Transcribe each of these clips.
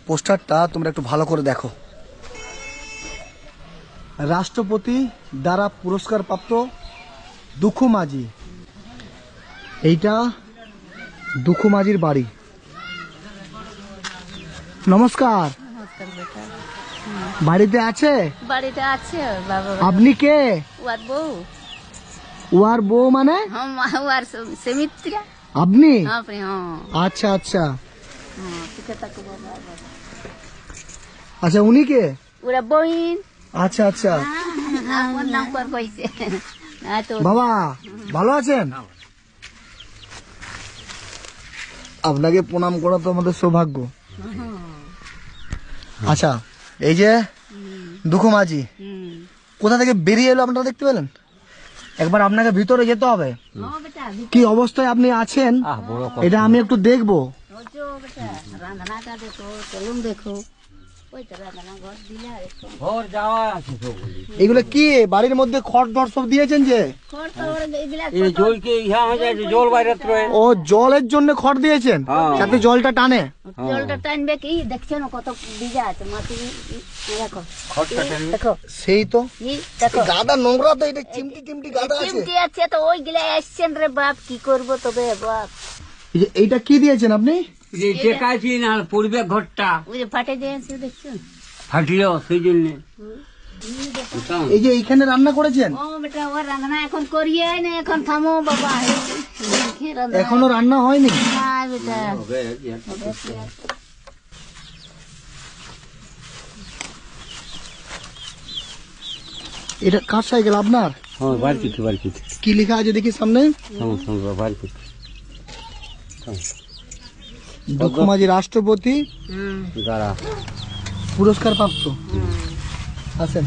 পোস্টারটা তোমরা একটু ভালো করে দেখো। রাষ্ট্রপতি দ্বারা পুরস্কার প্রাপ্ত দুঃখু মাঝি, এইটা দুঃখু মাঝির বাড়ি। নমস্কার। বাড়িতে আছে? বাড়িতে আছে বাবা। আপনি কে? ওর বউ। ওর বউ মানে? ওর সুমিত্রা। আপনি? আপনি? আচ্ছা আচ্ছা ঠিক আছে বাবা। আচ্ছা, উনি কে? ওরা বইন। আচ্ছা আচ্ছা ওর নাম কর কইছে। বাবা ভালো আছেন? আপনাকে প্রণাম করা তো আমাদের সৌভাগ্য। আচ্ছা, এই যে দুঃখু মাঝি কোথা থেকে বেরিয়ে এলো আপনারা দেখতে পেলেন? একবার আপনাকে ভিতরে যেতে হবে। কি অবস্থায় আপনি আছেন এটা আমি একটু দেখবো। রান্নাটা দেখো, চলুন দেখো। এগুলো কি বাড়ির মধ্যে খড় টড় সব দিয়েছেন যে? ও জলের জন্য খড় দিয়েছেন যাতে জলটা টানে। জলটা টানবে কি দেখছেন কত ভিজা আছে মাটি। দেখো দেখো সেই তো দেখো গাদা নোংরা তো, এটা চিমটি চিমটি গাদা আছে। চিমটি আছে তো ওই গিলা আসছেন রে বাপ, কি করবো তবে বাপ। এইটা কি দিয়েছেন আপনি? পরিবেশ ঘরটা ওই যে ফাটে দিয়েছে দেখছেন, ফাটিল সেই জন্য। এই যে এইখানে রান্না করেছেন? ও বেটা ওর রান্না এখন করিয়ে না, এখন থামো বাবা। এখনো রান্না হয়নি? না বেটা। এটা কার সাইকেল আপনার? হ্যাঁ বাড়ি কি লেখা আছে দেখি সামনে? দুঃখু মাঝি রাষ্ট্রপতি পুরস্কার প্রাপ্ত। আছেন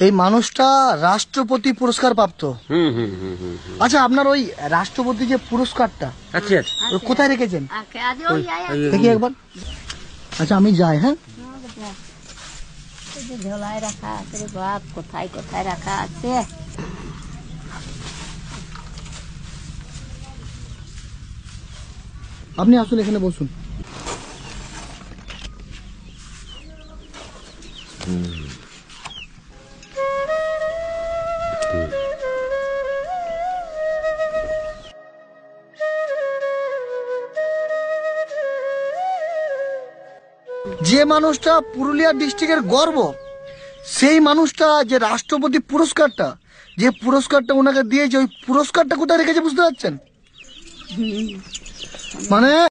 এই মানুষটা রাষ্ট্রপতি পুরস্কার প্রাপ্ত। আচ্ছা, আপনার ওই রাষ্ট্রপতি যে পুরস্কারটা ওই কোথায় রেখেছেন দেখি একবার। আচ্ছা আমি যাই। হ্যাঁ, ঝোলায় রাখা আছে রে বাপ, কোথায় কোথায় রাখা আছে। আপনি আসুন এখানে বসুন। যে মানুষটা পুরুলিয়া ডিস্ট্রিক্টের গর্ব, সেই মানুষটা যে রাষ্ট্রপতি পুরস্কারটা, যে পুরস্কারটা ওনাকে দিয়েছে, ওই পুরস্কারটা কোথায় রেখেছে বুঝতে পারছেন? মানে